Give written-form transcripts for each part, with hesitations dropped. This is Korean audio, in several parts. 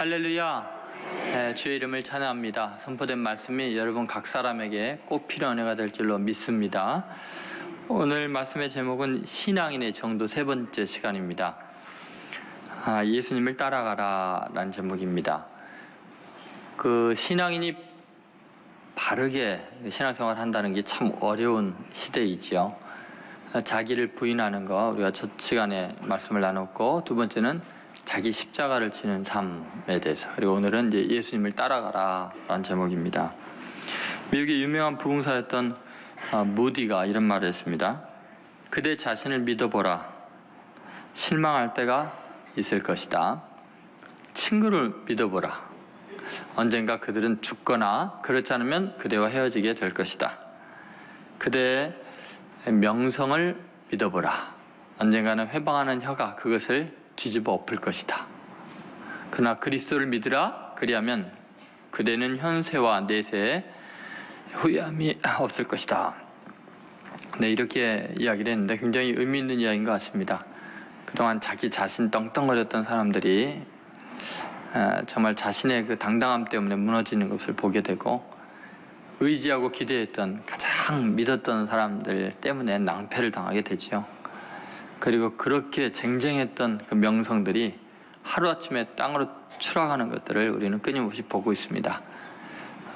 할렐루야. 주의 이름을 찬양합니다. 선포된 말씀이 여러분 각 사람에게 꼭 필요한 은혜가 될 줄로 믿습니다. 오늘 말씀의 제목은 신앙인의 정도 세 번째 시간입니다. 예수님을 따라가라 라는 제목입니다. 그 신앙인이 바르게 신앙생활을 한다는 게 참 어려운 시대이지요. 자기를 부인하는 거, 우리가 첫 시간에 말씀을 나눴고, 두 번째는 자기 십자가를 지는 삶에 대해서, 그리고 오늘은 이제 예수님을 따라가라 라는 제목입니다. 미국의 유명한 부흥사였던 무디가 이런 말을 했습니다. 그대 자신을 믿어보라. 실망할 때가 있을 것이다. 친구를 믿어보라. 언젠가 그들은 죽거나 그렇지 않으면 그대와 헤어지게 될 것이다. 그대의 명성을 믿어보라. 언젠가는 회방하는 혀가 그것을 뒤집어 엎을 것이다. 그러나 그리스도를 믿으라. 그리하면 그대는 현세와 내세에 후회함이 없을 것이다. 네, 이렇게 이야기를 했는데 굉장히 의미 있는 이야기인 것 같습니다. 그동안 자기 자신 떵떵거렸던 사람들이 정말 자신의 그 당당함 때문에 무너지는 것을 보게 되고, 의지하고 기대했던, 가장 믿었던 사람들 때문에 낭패를 당하게 되지요. 그리고 그렇게 쟁쟁했던 그 명성들이 하루아침에 땅으로 추락하는 것들을 우리는 끊임없이 보고 있습니다.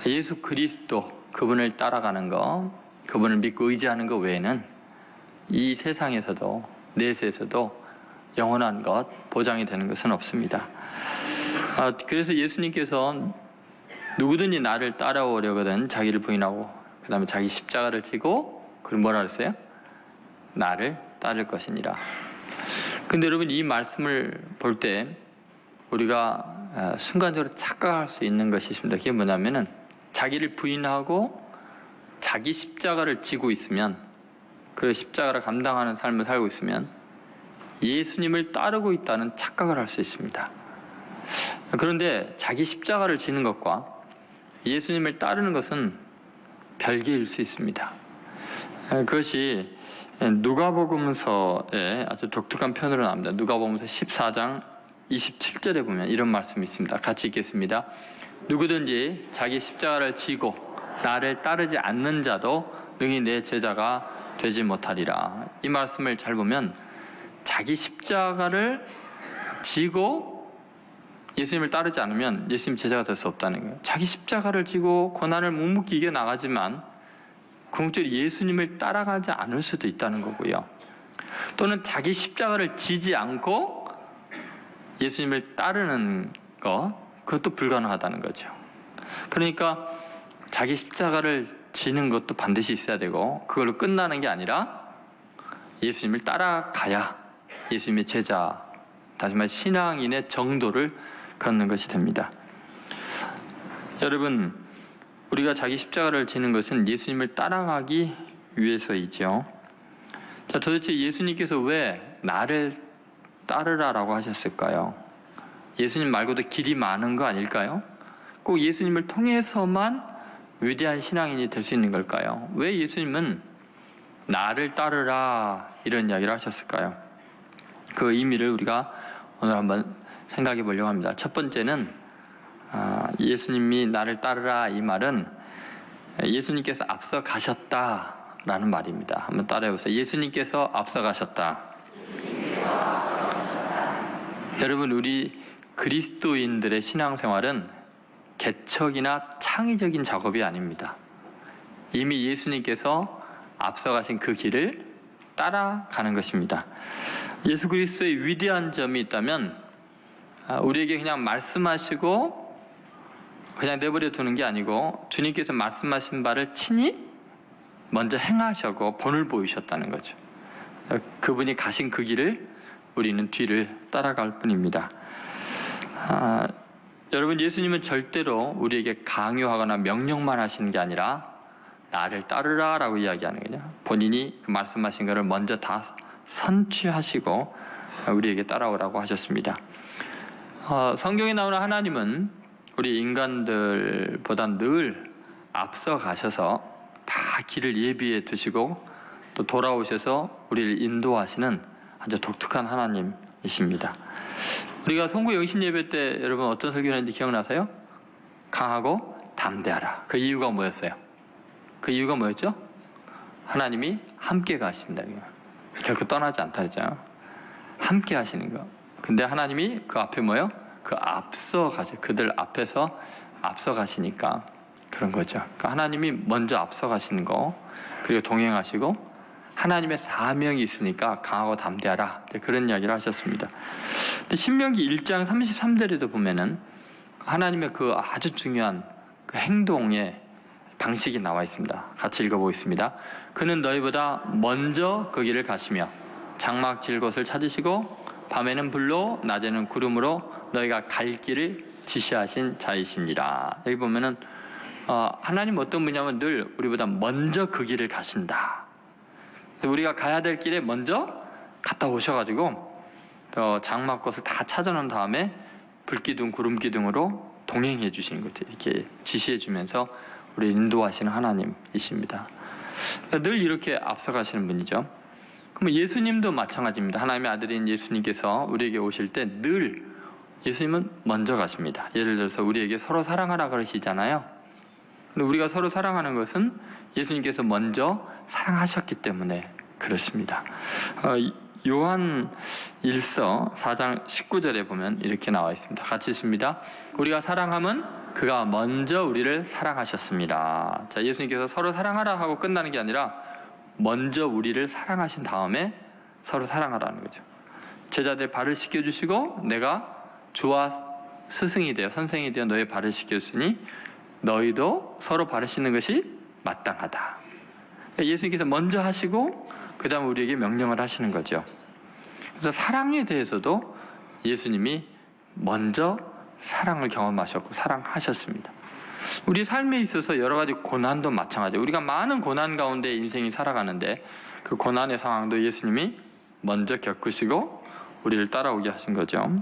예수 그리스도, 그분을 따라가는 것, 그분을 믿고 의지하는 것 외에는 이 세상에서도 내세에서도 영원한 것, 보장이 되는 것은 없습니다. 그래서 예수님께서 누구든지 나를 따라오려거든 자기를 부인하고 그 다음에 자기 십자가를 지고, 그럼 뭐라 그랬어요? 나를 따를 것이니라. 근데 여러분, 이 말씀을 볼 때 우리가 순간적으로 착각할 수 있는 것이 있습니다. 그게 뭐냐면은, 자기를 부인하고 자기 십자가를 지고 있으면, 그 십자가를 감당하는 삶을 살고 있으면 예수님을 따르고 있다는 착각을 할 수 있습니다. 그런데 자기 십자가를 지는 것과 예수님을 따르는 것은 별개일 수 있습니다. 그것이 누가복음서에 아주 독특한 편으로 나옵니다. 누가복음서 14장 27절에 보면 이런 말씀이 있습니다. 같이 읽겠습니다. 누구든지 자기 십자가를 지고 나를 따르지 않는 자도 능히 내 제자가 되지 못하리라. 이 말씀을 잘 보면 자기 십자가를 지고 예수님을 따르지 않으면 예수님 제자가 될 수 없다는 거예요. 자기 십자가를 지고 고난을 묵묵히 이겨나가지만 궁극적으로 예수님을 따라가지 않을 수도 있다는 거고요. 또는 자기 십자가를 지지 않고 예수님을 따르는 것, 그것도 불가능하다는 거죠. 그러니까 자기 십자가를 지는 것도 반드시 있어야 되고, 그걸로 끝나는 게 아니라 예수님을 따라가야 예수님의 제자, 다시 말해 신앙인의 정도를 걷는 것이 됩니다. 여러분, 우리가 자기 십자가를 지는 것은 예수님을 따라가기 위해서이죠. 자, 도대체 예수님께서 왜 나를 따르라라고 하셨을까요? 예수님 말고도 길이 많은 거 아닐까요? 꼭 예수님을 통해서만 위대한 신앙인이 될 수 있는 걸까요? 왜 예수님은 나를 따르라 이런 이야기를 하셨을까요? 그 의미를 우리가 오늘 한번 생각해 보려고 합니다. 첫 번째는 예수님이 나를 따르라, 이 말은 예수님께서 앞서 가셨다라는 말입니다. 한번 따라해 보세요. 예수님께서 앞서 가셨다. 여러분, 우리 그리스도인들의 신앙생활은 개척이나 창의적인 작업이 아닙니다. 이미 예수님께서 앞서 가신 그 길을 따라가는 것입니다. 예수 그리스도의 위대한 점이 있다면 우리에게 그냥 말씀하시고 그냥 내버려 두는 게 아니고, 주님께서 말씀하신 바를 친히 먼저 행하셨고 본을 보이셨다는 거죠. 그분이 가신 그 길을 우리는 뒤를 따라갈 뿐입니다. 여러분, 예수님은 절대로 우리에게 강요하거나 명령만 하시는 게 아니라 나를 따르라 라고 이야기하는 거죠. 본인이 그 말씀하신 것을 먼저 다 선취하시고 우리에게 따라오라고 하셨습니다. 성경에 나오는 하나님은 우리 인간들보다 늘 앞서 가셔서 다 길을 예비해 두시고 또 돌아오셔서 우리를 인도하시는 아주 독특한 하나님이십니다. 우리가 송구 영신 예배 때 여러분 어떤 설교를 했는지 기억나세요? 강하고 담대하라. 그 이유가 뭐였어요? 그 이유가 뭐였죠? 하나님이 함께 가신다. 결코 떠나지 않다 그랬잖아요. 함께 하시는 거. 근데 하나님이 그 앞에 뭐예요? 그 앞서 가죠. 그들 앞에서 앞서 가시니까 그런 거죠. 그러니까 하나님이 먼저 앞서 가시는 거, 그리고 동행하시고 하나님의 사명이 있으니까 강하고 담대하라. 그런 이야기를 하셨습니다. 근데 신명기 1장 33절에도 보면은 하나님의 그 아주 중요한 그 행동의 방식이 나와 있습니다. 같이 읽어보겠습니다. 그는 너희보다 먼저 그 길을 가시며 장막 질 곳을 찾으시고 밤에는 불로 낮에는 구름으로 너희가 갈 길을 지시하신 자이시니라. 여기 보면은 하나님 어떤 분이냐면 늘 우리보다 먼저 그 길을 가신다. 우리가 가야 될 길에 먼저 갔다 오셔가지고 장막곳을 다 찾아놓은 다음에 불기둥, 구름기둥으로 동행해 주시는 것들 이렇게 지시해 주면서 우리 인도하시는 하나님이십니다. 늘 이렇게 앞서가시는 분이죠. 그럼 예수님도 마찬가지입니다. 하나님의 아들인 예수님께서 우리에게 오실 때 늘 예수님은 먼저 가십니다. 예를 들어서 우리에게 서로 사랑하라 그러시잖아요. 근데 우리가 서로 사랑하는 것은 예수님께서 먼저 사랑하셨기 때문에 그렇습니다. 요한 1서 4장 19절에 보면 이렇게 나와 있습니다. 같이 읽습니다. 우리가 사랑함은 그가 먼저 우리를 사랑하셨습니다. 자, 예수님께서 서로 사랑하라 하고 끝나는 게 아니라 먼저 우리를 사랑하신 다음에 서로 사랑하라는 거죠. 제자들 발을 씻겨주시고 내가 주와 스승이 되어 선생이 되어 너의 발을 씻겼으니 너희도 서로 발을 씻는 것이 마땅하다. 예수님께서 먼저 하시고 그 다음 우리에게 명령을 하시는 거죠. 그래서 사랑에 대해서도 예수님이 먼저 사랑을 경험하셨고 사랑하셨습니다. 우리 삶에 있어서 여러 가지 고난도 마찬가지예요. 우리가 많은 고난 가운데 인생이 살아가는데 그 고난의 상황도 예수님이 먼저 겪으시고 우리를 따라오게 하신 거죠.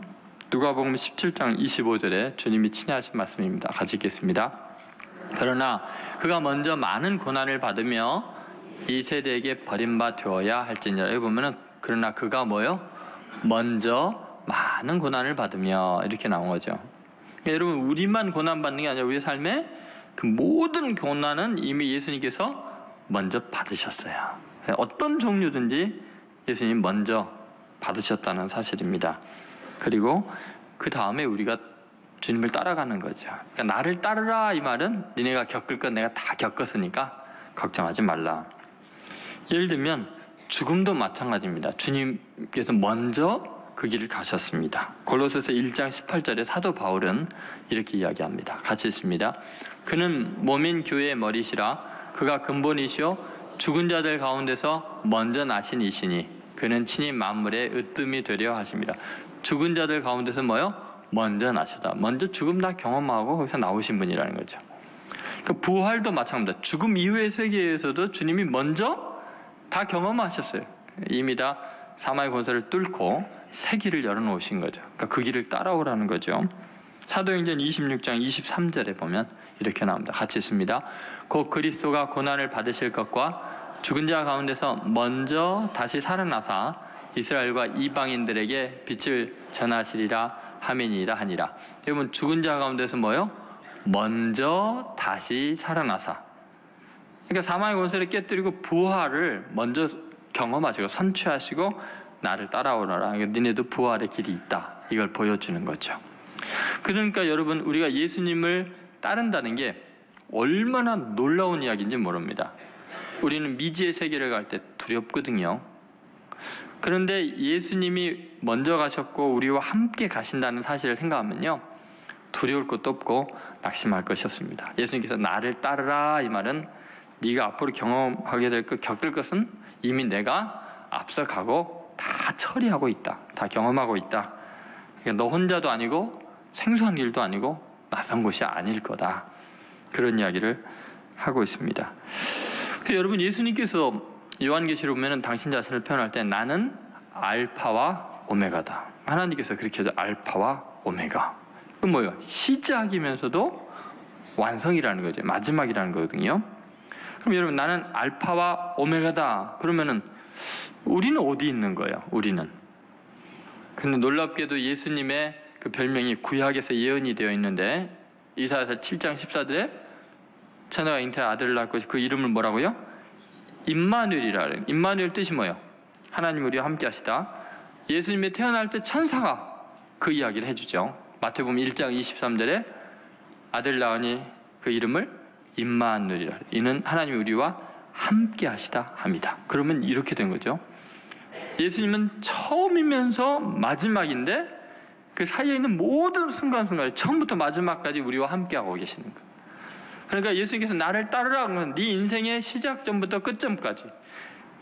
누가복음 17장 25절에 주님이 친히 하신 말씀입니다. 같이 읽겠습니다. 그러나 그가 먼저 많은 고난을 받으며 이 세대에게 버림받아야 할지니라. 여기 보면은 그러나 그가 뭐요? 먼저 많은 고난을 받으며 이렇게 나온 거죠. 그러니까 여러분 우리만 고난 받는 게 아니라 우리 삶에 그 모든 고난은 이미 예수님께서 먼저 받으셨어요. 어떤 종류든지 예수님 먼저 받으셨다는 사실입니다. 그리고 그 다음에 우리가 주님을 따라가는 거죠. 그러니까 나를 따르라 이 말은 니네가 겪을 건 내가 다 겪었으니까 걱정하지 말라. 예를 들면 죽음도 마찬가지입니다. 주님께서 먼저 그 길을 가셨습니다. 골로새서 1장 18절에 사도 바울은 이렇게 이야기합니다. 같이 읽습니다. 그는 몸인 교회의 머리시라. 그가 근본이시오 죽은 자들 가운데서 먼저 나신 이시니 그는 친히 만물의 으뜸이 되려 하십니다. 죽은 자들 가운데서 뭐요? 먼저 나시다. 먼저 죽음 다 경험하고 거기서 나오신 분이라는 거죠. 그 부활도 마찬가지입니다. 죽음 이후의 세계에서도 주님이 먼저 다 경험하셨어요. 이미 다 사망의 권세를 뚫고 새 길을 열어놓으신 거죠. 그러니까 그 길을 따라오라는 거죠. 사도행전 26장 23절에 보면 이렇게 나옵니다. 같이 읽습니다. 곧 그리스도가 고난을 받으실 것과 죽은 자 가운데서 먼저 다시 살아나사 이스라엘과 이방인들에게 빛을 전하시리라 하민이라 하니라. 여러분 죽은 자 가운데서 뭐요? 먼저 다시 살아나사. 그러니까 사망의 권세를 깨뜨리고 부활을 먼저 경험하시고 선취하시고 나를 따라오너라. 그러니까 니네도 부활의 길이 있다. 이걸 보여주는 거죠. 그러니까 여러분 우리가 예수님을 따른다는 게 얼마나 놀라운 이야기인지 모릅니다. 우리는 미지의 세계를 갈 때 두렵거든요. 그런데 예수님이 먼저 가셨고 우리와 함께 가신다는 사실을 생각하면요. 두려울 것도 없고 낙심할 것이 없습니다. 예수님께서 나를 따르라 이 말은 네가 앞으로 경험하게 될 것, 겪을 것은 이미 내가 앞서가고 다 처리하고 있다. 다 경험하고 있다. 그러니까 너 혼자도 아니고 생소한 길도 아니고 낯선 곳이 아닐 거다. 그런 이야기를 하고 있습니다. 여러분 예수님께서 요한계시록 보면 당신 자신을 표현할 때 나는 알파와 오메가다. 하나님께서 그렇게 해서 알파와 오메가. 그건 뭐예요? 시작이면서도 완성이라는 거죠. 마지막이라는 거거든요. 그럼 여러분 나는 알파와 오메가다. 그러면은 우리는 어디 있는 거예요? 우리는 근데 놀랍게도 예수님의 그 별명이 구약에서 예언이 되어 있는데 이사야서 7장 14절에 처녀가 잉태한 아들을 낳고 그 이름을 뭐라고요? 임마누엘이라 그래요. 임마누엘 뜻이 뭐예요? 하나님 우리와 함께 하시다. 예수님이 태어날 때 천사가 그 이야기를 해주죠. 마태복음 1장 23절에 아들 낳으니 그 이름을 임마누엘이라. 이는 하나님 우리와 함께 하시다 합니다. 그러면 이렇게 된 거죠. 예수님은 처음이면서 마지막인데 그 사이에 있는 모든 순간순간 처음부터 마지막까지 우리와 함께하고 계시는 거예요. 그러니까 예수님께서 나를 따르라 하면 네 인생의 시작점부터 끝점까지,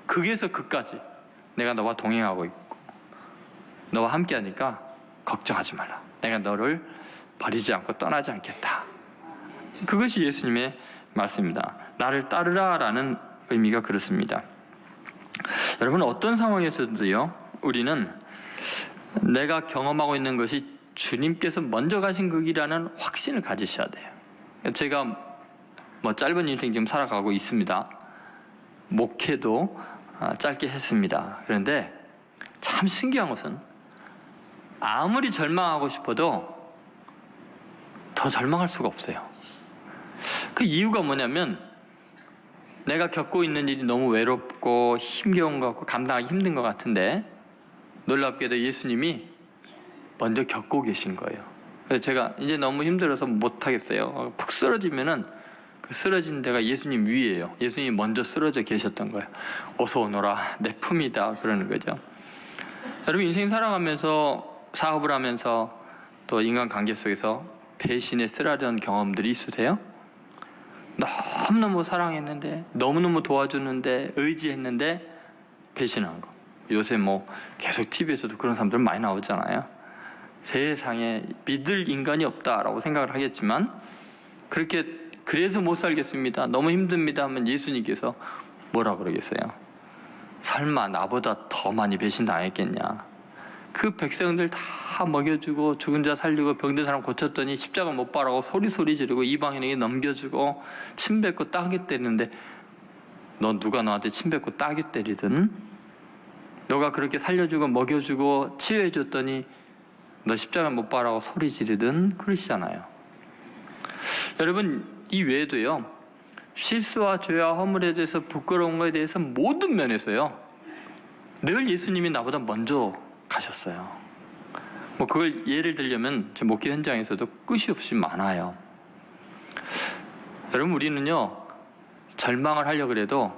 극에서 극까지 내가 너와 동행하고 있고 너와 함께하니까 걱정하지 말라. 내가 너를 버리지 않고 떠나지 않겠다. 그것이 예수님의 말씀입니다. 나를 따르라라는 의미가 그렇습니다. 여러분, 어떤 상황에서도요, 우리는 내가 경험하고 있는 것이 주님께서 먼저 가신 그 길이라는 확신을 가지셔야 돼요. 제가 짧은 인생 지금 살아가고 있습니다. 목회도 짧게 했습니다. 그런데 참 신기한 것은 아무리 절망하고 싶어도 더 절망할 수가 없어요. 그 이유가 뭐냐면 내가 겪고 있는 일이 너무 외롭고 힘겨운 것 같고 감당하기 힘든 것 같은데 놀랍게도 예수님이 먼저 겪고 계신 거예요. 그래서 제가 이제 너무 힘들어서 못하겠어요. 푹 쓰러지면은 그 쓰러진 데가 예수님 위에요. 예수님이 먼저 쓰러져 계셨던 거예요. 어서 오너라, 내 품이다, 그러는 거죠. 여러분, 인생 살아가면서 사업을 하면서 또 인간관계 속에서 배신에 쓰라린 경험들이 있으세요? 너무너무 사랑했는데, 너무너무 도와줬는데, 의지했는데 배신한 거. 요새 계속 TV에서도 그런 사람들 많이 나오잖아요. 세상에 믿을 인간이 없다라고 생각을 하겠지만 그래서 못 살겠습니다, 너무 힘듭니다 하면 예수님께서 뭐라 그러겠어요? 설마 나보다 더 많이 배신당했겠냐. 그 백성들 다 먹여주고 죽은 자 살리고 병든 사람 고쳤더니 십자가 못 바라고 소리 지르고 이방인에게 넘겨주고 침 뱉고 따게 때리는데 너 누가 너한테 침 뱉고 따게 때리든 너가 그렇게 살려주고 먹여주고 치유해줬더니 너 십자가 못 바라고 소리 지르든 그러시잖아요. 여러분, 이 외에도요, 실수와 죄와 허물에 대해서 부끄러운 것에 대해서 모든 면에서요 늘 예수님이 나보다 먼저 가셨어요. 그걸 예를 들려면 제 목회 현장에서도 끝이 없이 많아요. 여러분, 우리는요 절망을 하려고 해도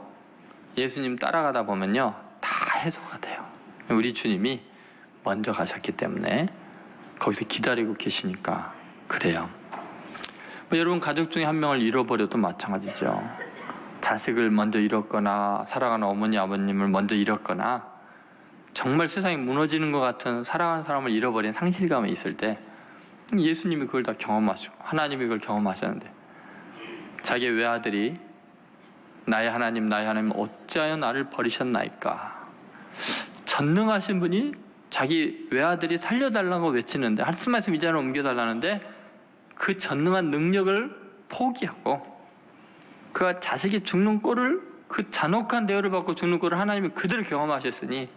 예수님 따라가다 보면요 다 해소가 돼요. 우리 주님이 먼저 가셨기 때문에 거기서 기다리고 계시니까 그래요. 여러분, 가족 중에 한 명을 잃어버려도 마찬가지죠. 자식을 먼저 잃었거나 사랑하는 어머니 아버님을 먼저 잃었거나 정말 세상이 무너지는 것 같은 사랑하는 사람을 잃어버린 상실감이 있을 때 예수님이 그걸 다 경험하시고 하나님이 그걸 경험하셨는데 자기의 외아들이 나의 하나님 어찌하여 나를 버리셨나이까. 전능하신 분이 자기 외아들이 살려달라고 외치는데, 말씀 이 자리로 옮겨달라는데 그 전능한 능력을 포기하고 그 자식이 죽는 꼴을, 그 잔혹한 대우를 받고 죽는 꼴을 하나님이 그대로 경험하셨으니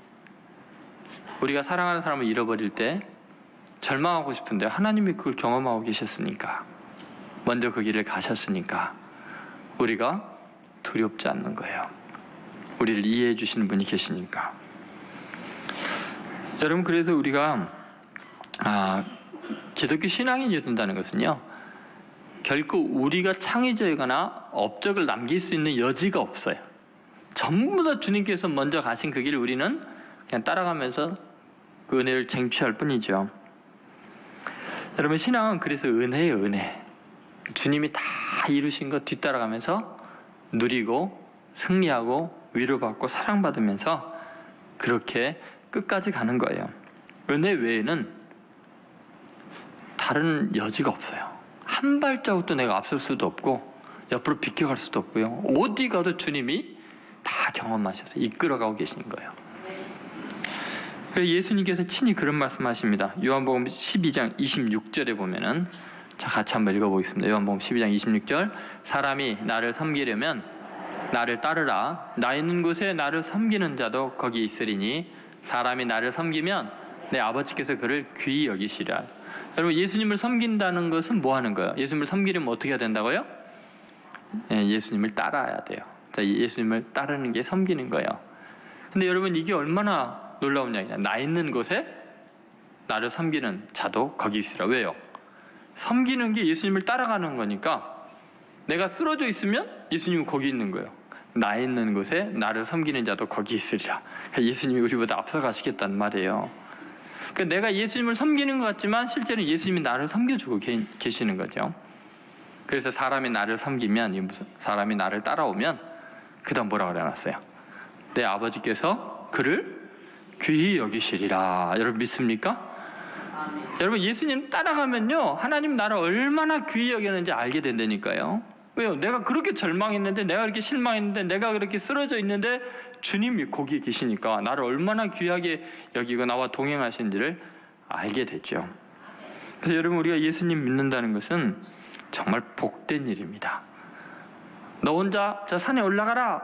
우리가 사랑하는 사람을 잃어버릴 때 절망하고 싶은데 하나님이 그걸 경험하고 계셨으니까, 먼저 그 길을 가셨으니까 우리가 두렵지 않는 거예요. 우리를 이해해 주시는 분이 계시니까. 여러분, 그래서 우리가 기독교 신앙인이 된다는 것은요 결코 우리가 창의적이거나 업적을 남길 수 있는 여지가 없어요. 전부 다 주님께서 먼저 가신 그 길을 우리는 그냥 따라가면서 그 은혜를 쟁취할 뿐이죠. 여러분, 신앙은 그래서 은혜예요. 은혜. 주님이 다 이루신 것 뒤따라가면서 누리고 승리하고 위로받고 사랑받으면서 그렇게 끝까지 가는 거예요. 은혜 외에는 다른 여지가 없어요. 한 발자국도 내가 앞설 수도 없고 옆으로 비켜갈 수도 없고요. 어디 가도 주님이 다 경험하셔서 이끌어가고 계시는 거예요. 그래서 예수님께서 친히 그런 말씀하십니다. 요한복음 12장 26절에 보면은, 자, 같이 한번 읽어보겠습니다. 요한복음 12장 26절. 사람이 나를 섬기려면 나를 따르라. 나 있는 곳에 나를 섬기는 자도 거기 있으리니 사람이 나를 섬기면 내 아버지께서 그를 귀히 여기시리라. 여러분, 예수님을 섬긴다는 것은 뭐 하는 거예요? 예수님을 섬기려면 어떻게 해야 된다고요? 예수님을 따라야 돼요. 자, 예수님을 따르는 게 섬기는 거예요. 근데 여러분, 이게 얼마나 놀라운 이야기냐. 나 있는 곳에 나를 섬기는 자도 거기 있으라. 왜요? 섬기는 게 예수님을 따라가는 거니까 내가 쓰러져 있으면 예수님은 거기 있는 거예요. 나 있는 곳에 나를 섬기는 자도 거기 있으리라. 그러니까 예수님이 우리보다 앞서가시겠다는 말이에요. 그러니까 내가 예수님을 섬기는 것 같지만 실제는 예수님이 나를 섬겨주고 계시는 거죠. 그래서 사람이 나를 섬기면, 사람이 나를 따라오면 그 다음 뭐라고 그래놨어요? 내 아버지께서 그를 귀히 여기시리라. 여러분 믿습니까? 여러분, 예수님 따라가면요, 하나님 나를 얼마나 귀히 여기는지 알게 된다니까요. 왜요? 내가 그렇게 절망했는데, 내가 그렇게 실망했는데, 내가 그렇게 쓰러져 있는데 주님이 거기에 계시니까 나를 얼마나 귀하게 여기고 나와 동행하신지를 알게 됐죠. 그래서 여러분, 우리가 예수님 믿는다는 것은 정말 복된 일입니다. 너 혼자 저 산에 올라가라,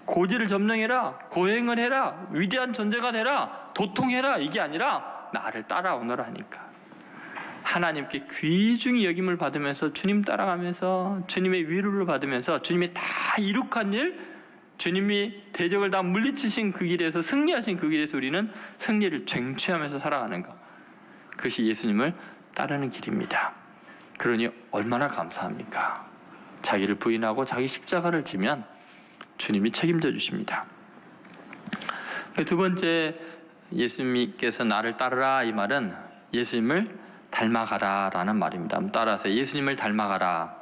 고지를 점령해라, 고행을 해라, 위대한 존재가 되라, 도통해라, 이게 아니라 나를 따라오너라니까. 하나님께 귀중히 여김을 받으면서 주님 따라가면서 주님의 위로를 받으면서 주님이 다 이룩한 일, 주님이 대적을 다 물리치신 그 길에서, 승리하신 그 길에서 우리는 승리를 쟁취하면서 살아가는 것, 그것이 예수님을 따르는 길입니다. 그러니 얼마나 감사합니까? 자기를 부인하고 자기 십자가를 지면 주님이 책임져 주십니다. 두 번째, 예수님께서 나를 따르라, 이 말은 예수님을 닮아가라 라는 말입니다. 따라서 예수님을 닮아가라.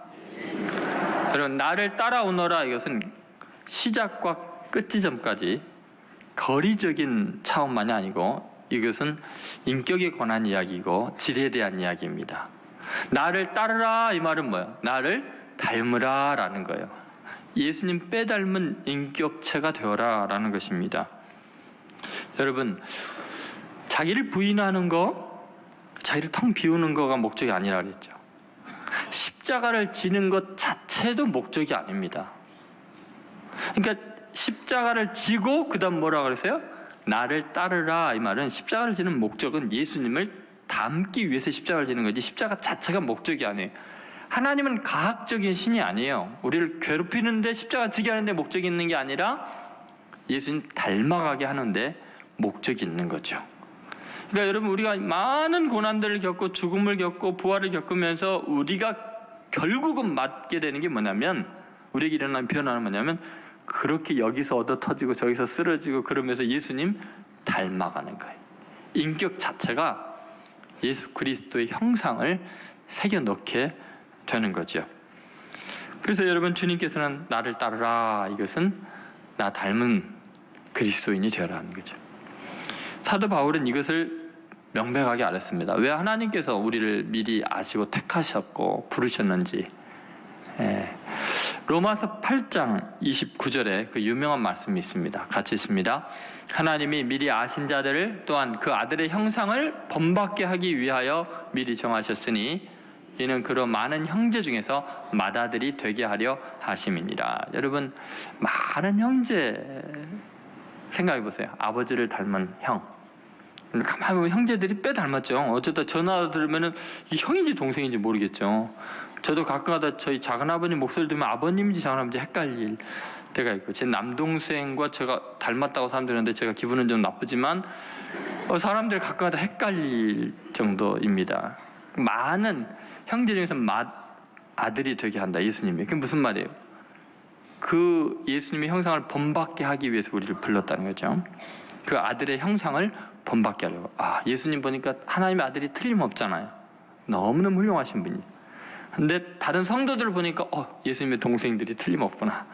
여러분, 나를 따라오너라, 이것은 시작과 끝 지점까지 거리적인 차원만이 아니고 이것은 인격에 관한 이야기이고 질에 대한 이야기입니다. 나를 따르라, 이 말은 뭐예요? 나를 닮으라 라는 거예요. 예수님 빼닮은 인격체가 되어라 라는 것입니다. 여러분, 자기를 부인하는 거, 자기를 텅 비우는 거가 목적이 아니라 그랬죠. 십자가를 지는 것 자체도 목적이 아닙니다. 그러니까 십자가를 지고 그 다음 뭐라고 그랬어요? 나를 따르라, 이 말은 십자가를 지는 목적은 예수님을 닮기 위해서 십자가를 지는 거지 십자가 자체가 목적이 아니에요. 하나님은 가학적인 신이 아니에요. 우리를 괴롭히는데 십자가 지게 하는데 목적이 있는 게 아니라 예수님 닮아가게 하는데 목적이 있는 거죠. 그러니까 여러분, 우리가 많은 고난들을 겪고 죽음을 겪고 부활을 겪으면서 우리가 결국은 맞게 되는 게 뭐냐면, 우리에게 일어나는 변화는 뭐냐면 그렇게 여기서 얻어 터지고 저기서 쓰러지고 그러면서 예수님 닮아가는 거예요. 인격 자체가 예수 그리스도의 형상을 새겨넣게 되는 거죠. 그래서 여러분, 주님께서는 나를 따르라, 이것은 나 닮은 그리스도인이 되어라는 거죠. 사도 바울은 이것을 명백하게 알았습니다. 왜 하나님께서 우리를 미리 아시고 택하셨고 부르셨는지. 로마서 8장 29절에 그 유명한 말씀이 있습니다. 같이 있습니다. 하나님이 미리 아신 자들을 또한 그 아들의 형상을 본받게 하기 위하여 미리 정하셨으니 이는 그런 많은 형제 중에서 맏아들이 되게 하려 하심이니라. 여러분, 많은 형제 생각해 보세요. 아버지를 닮은 형. 가만히 보면 형제들이 꽤 닮았죠. 어쩌다 전화 들으면은 이게 형인지 동생인지 모르겠죠. 저도 가끔가다 저희 작은아버님 목소리 들으면 아버님인지 작은아버지 헷갈릴 때가 있고, 제 남동생과 제가 닮았다고 사람들이 하는데 제가 기분은 좀 나쁘지만 사람들이 가끔가다 헷갈릴 정도입니다. 많은 형제 중에서 맏아들이 되게 한다, 예수님이. 그게 무슨 말이에요? 그 예수님의 형상을 본받게 하기 위해서 우리를 불렀다는 거죠. 그 아들의 형상을 본받게 하려고. 예수님 보니까 하나님의 아들이 틀림없잖아요. 너무너무 훌륭하신 분이에요. 근데 다른 성도들을 보니까 예수님의 동생들이 틀림없구나.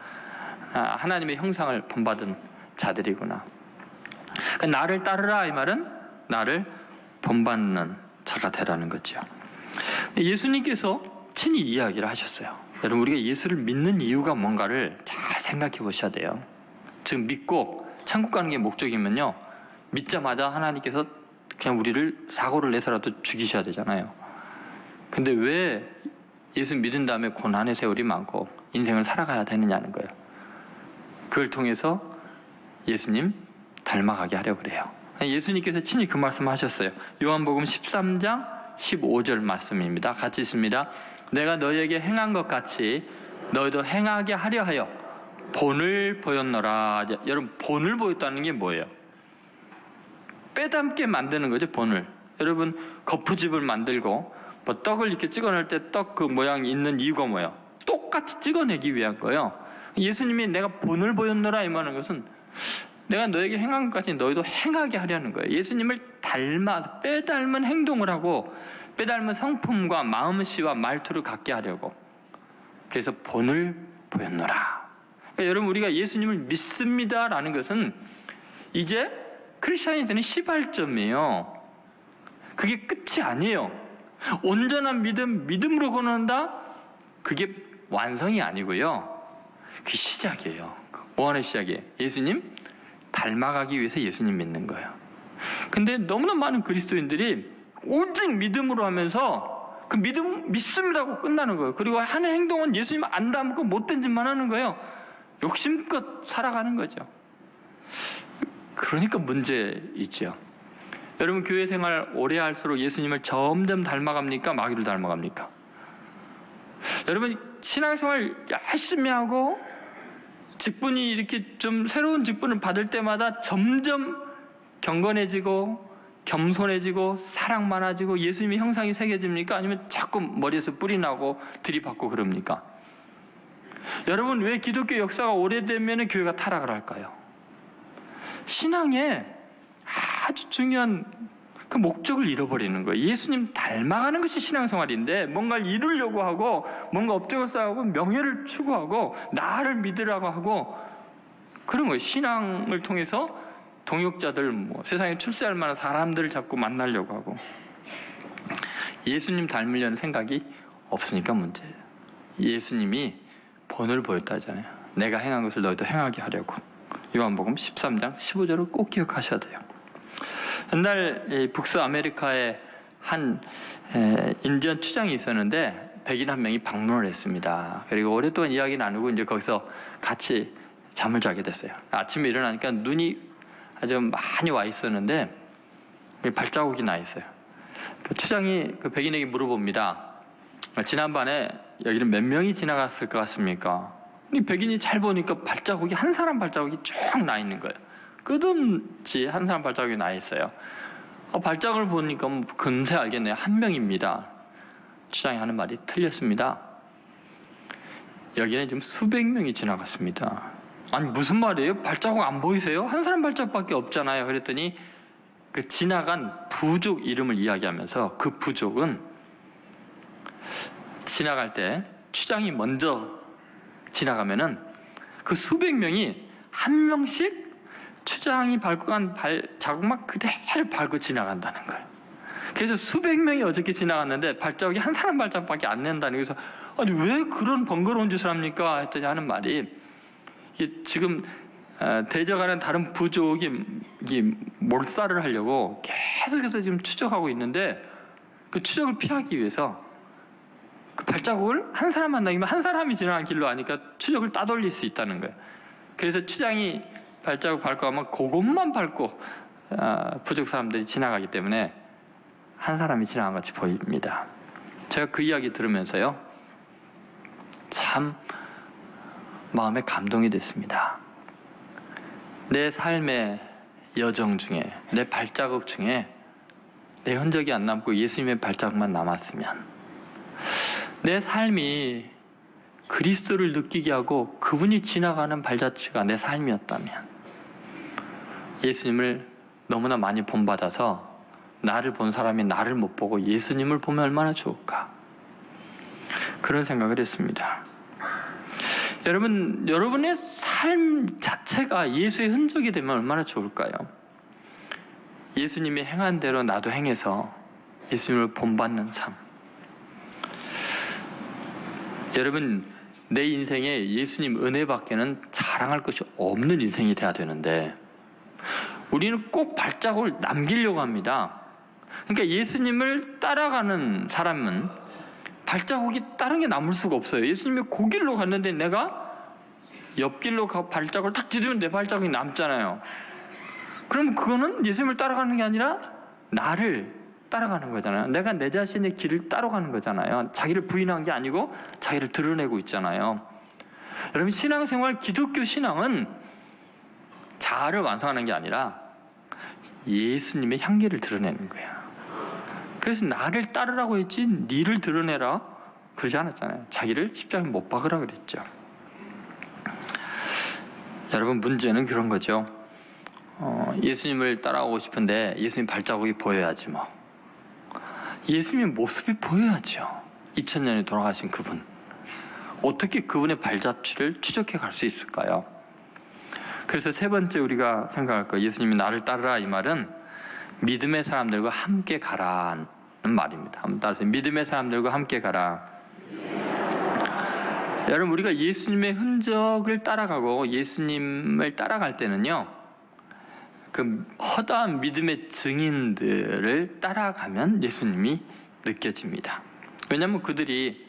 하나님의 형상을 본받은 자들이구나. 그러니까 나를 따르라, 이 말은 나를 본받는 자가 되라는 거죠. 예수님께서 친히 이야기를 하셨어요. 여러분, 우리가 예수를 믿는 이유가 뭔가를 잘 생각해 보셔야 돼요. 지금 믿고 천국 가는 게 목적이면요, 믿자마자 하나님께서 그냥 우리를 사고를 내서라도 죽이셔야 되잖아요. 근데 왜 예수 믿은 다음에 고난의 세월이 많고 인생을 살아가야 되느냐는 거예요. 그걸 통해서 예수님 닮아가게 하려고 그래요. 예수님께서 친히 그 말씀하셨어요. 요한복음 13장 15절 말씀입니다. 같이 있습니다. 내가 너희에게 행한 것 같이 너희도 행하게 하려 하여 본을 보였노라. 여러분, 본을 보였다는 게 뭐예요? 빼닮게 만드는 거죠, 본을. 여러분, 거푸집을 만들고 뭐 떡을 이렇게 찍어낼 때 떡 그 모양이 있는 이유가 뭐예요? 똑같이 찍어내기 위한 거예요. 예수님이 내가 본을 보였노라 이 말하는 것은 내가 너에게 행한 것 같이 너희도 행하게 하려는 거예요. 예수님을 닮아 빼닮은 행동을 하고 빼닮은 성품과 마음씨와 말투를 갖게 하려고. 그래서 본을 보였노라. 그러니까 여러분, 우리가 예수님을 믿습니다라는 것은 이제 크리스천이 되는 시발점이에요. 그게 끝이 아니에요. 온전한 믿음으로 건너는다? 그게 완성이 아니고요. 그게 시작이에요. 뭐하는 시작이에요? 예수님 닮아가기 위해서 예수님 믿는 거예요. 근데 너무나 많은 그리스도인들이 오직 믿음으로 하면서 그 믿습니다고 끝나는 거예요. 그리고 하는 행동은 예수님 안 닮고 못된 짓만 하는 거예요. 욕심껏 살아가는 거죠. 그러니까 문제이지요. 여러분, 교회 생활 오래 할수록 예수님을 점점 닮아갑니까? 마귀를 닮아갑니까? 여러분, 신앙생활 열심히 하고 직분이 이렇게 좀 새로운 직분을 받을 때마다 점점 경건해지고 겸손해지고 사랑 많아지고 예수님의 형상이 새겨집니까? 아니면 자꾸 머리에서 뿔이 나고 들이받고 그럽니까? 여러분, 왜 기독교 역사가 오래되면 교회가 타락을 할까요? 신앙에 아주 중요한 그 목적을 잃어버리는 거예요. 예수님 닮아가는 것이 신앙생활인데 뭔가를 이루려고 하고 뭔가 업적을 쌓고 명예를 추구하고 나를 믿으라고 하고 그런 거예요. 신앙을 통해서 동역자들, 세상에 출세할 만한 사람들을 자꾸 만나려고 하고 예수님 닮으려는 생각이 없으니까 문제예요. 예수님이 본을 보였다잖아요. 내가 행한 것을 너희도 행하게 하려고. 요한복음 13장 15절을 꼭 기억하셔야 돼요. 옛날 북서아메리카에 한 인디언 추장이 있었는데 백인 한 명이 방문을 했습니다. 그리고 오랫동안 이야기 나누고 이제 거기서 같이 잠을 자게 됐어요. 아침에 일어나니까 눈이 아주 많이 와 있었는데 발자국이 나 있어요. 그 추장이 그 백인에게 물어봅니다. 지난밤에 여기는 몇 명이 지나갔을 것 같습니까? 이 백인이 잘 보니까 발자국이 한 사람 발자국이 쭉 나 있는 거예요. 끝없이 한 사람 발자국이 나 있어요. 발자국을 보니까 금세 알겠네요. 한 명입니다. 추장이 하는 말이 틀렸습니다. 여기는 지금 수백 명이 지나갔습니다. 아니 무슨 말이에요? 발자국 안 보이세요? 한 사람 발자국밖에 없잖아요. 그랬더니 그 지나간 부족 이름을 이야기하면서 그 부족은 지나갈 때 추장이 먼저 지나가면은 그 수백 명이 한 명씩 추장이 밟고 간 발자국만 그대로 밟고 지나간다는 거예요. 그래서 수백 명이 어저께 지나갔는데 발자국이 한 사람 발자국밖에 안 낸다는 거예요. 그래서 아니 왜 그런 번거로운 짓을 합니까? 했더니 하는 말이 이게 지금 대적하는 다른 부족이 몰살을 하려고 계속해서 지금 추적하고 있는데 그 추적을 피하기 위해서 그 발자국을 한 사람 만나기면 한 사람이 지나간 길로 아니까 추적을 따돌릴 수 있다는 거예요. 그래서 추장이 발자국 밟고 하면 그것만 밟고 부족 사람들이 지나가기 때문에 한 사람이 지나간 것 같이 보입니다. 제가 그 이야기 들으면서요 참 마음에 감동이 됐습니다. 내 삶의 여정 중에 내 발자국 중에 내 흔적이 안 남고 예수님의 발자국만 남았으면 내 삶이 그리스도를 느끼게 하고 그분이 지나가는 발자취가 내 삶이었다면 예수님을 너무나 많이 본받아서 나를 본 사람이 나를 못 보고 예수님을 보면 얼마나 좋을까 그런 생각을 했습니다. 여러분의 삶 자체가 예수의 흔적이 되면 얼마나 좋을까요? 예수님이 행한 대로 나도 행해서 예수님을 본받는 삶. 여러분, 내 인생에 예수님 은혜밖에는 자랑할 것이 없는 인생이 돼야 되는데 우리는 꼭 발자국을 남기려고 합니다. 그러니까 예수님을 따라가는 사람은 발자국이 다른 게 남을 수가 없어요. 예수님이 그 길로 갔는데 내가 옆길로 발자국을 탁 디디면 내 발자국이 남잖아요. 그럼 그거는 예수님을 따라가는 게 아니라 나를 따라가는 거잖아요. 내가 내 자신의 길을 따라가는 거잖아요. 자기를 부인한 게 아니고 자기를 드러내고 있잖아요. 여러분, 신앙생활, 기독교 신앙은 자아를 완성하는 게 아니라 예수님의 향기를 드러내는 거야. 그래서 나를 따르라고 했지 니를 드러내라 그러지 않았잖아요. 자기를 십자가에 못 박으라 그랬죠. 여러분, 문제는 그런 거죠. 예수님을 따라오고 싶은데 예수님 발자국이 보여야지 뭐. 예수님의 모습이 보여야죠. 2000년에 돌아가신 그분. 어떻게 그분의 발자취를 추적해 갈 수 있을까요? 그래서 세 번째 우리가 생각할 거, 예수님이 나를 따르라 이 말은 믿음의 사람들과 함께 가라는 말입니다. 한번 따라서 믿음의 사람들과 함께 가라. 여러분, 우리가 예수님의 흔적을 따라가고 예수님을 따라갈 때는요, 그 허다한 믿음의 증인들을 따라가면 예수님이 느껴집니다. 왜냐하면 그들이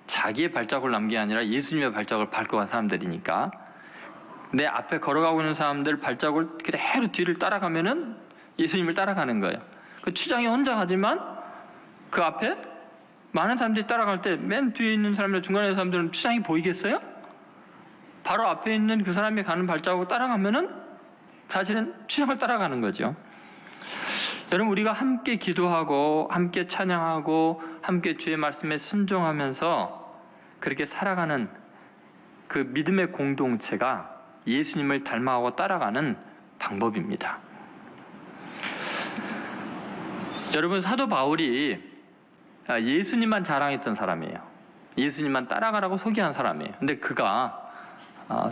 자기의 발자국을 남긴 게 아니라 예수님의 발자국을 밟고 간 사람들이니까, 내 앞에 걸어가고 있는 사람들 발자국을 그대로 뒤를 따라가면은 예수님을 따라가는 거예요. 그 추장이 혼자 가지만 그 앞에 많은 사람들이 따라갈 때 맨 뒤에 있는 사람들, 중간에 있는 사람들은 추장이 보이겠어요? 바로 앞에 있는 그 사람이 가는 발자국을 따라가면은 사실은 추장을 따라가는 거죠. 여러분, 우리가 함께 기도하고 함께 찬양하고 함께 주의 말씀에 순종하면서 그렇게 살아가는 그 믿음의 공동체가 예수님을 닮아가고 따라가는 방법입니다. 여러분, 사도 바울이 예수님만 자랑했던 사람이에요. 예수님만 따라가라고 소개한 사람이에요. 근데 그가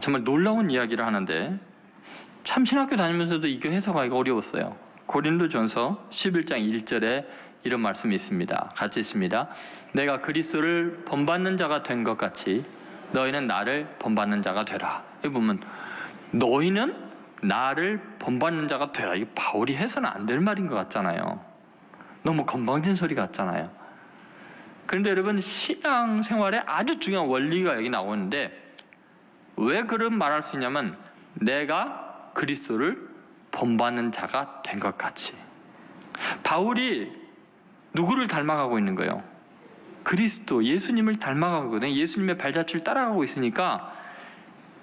정말 놀라운 이야기를 하는데, 참 신학교 다니면서도 이게 해석하기가 어려웠어요. 고린도전서 11장 1절에 이런 말씀이 있습니다. 같이 있습니다. 내가 그리스도를 본받는 자가 된 것 같이 너희는 나를 본받는 자가 되라. 여기 보면 너희는 나를 본받는 자가 되라. 이게 바울이 해서는 안 될 말인 것 같잖아요. 너무 건방진 소리 같잖아요. 그런데 여러분, 신앙생활에 아주 중요한 원리가 여기 나오는데, 왜 그런 말할 수 있냐면 내가 그리스도를 본받는 자가 된 것 같이. 바울이 누구를 닮아가고 있는 거예요? 그리스도, 예수님을 닮아가고 있거든요. 예수님의 발자취를 따라가고 있으니까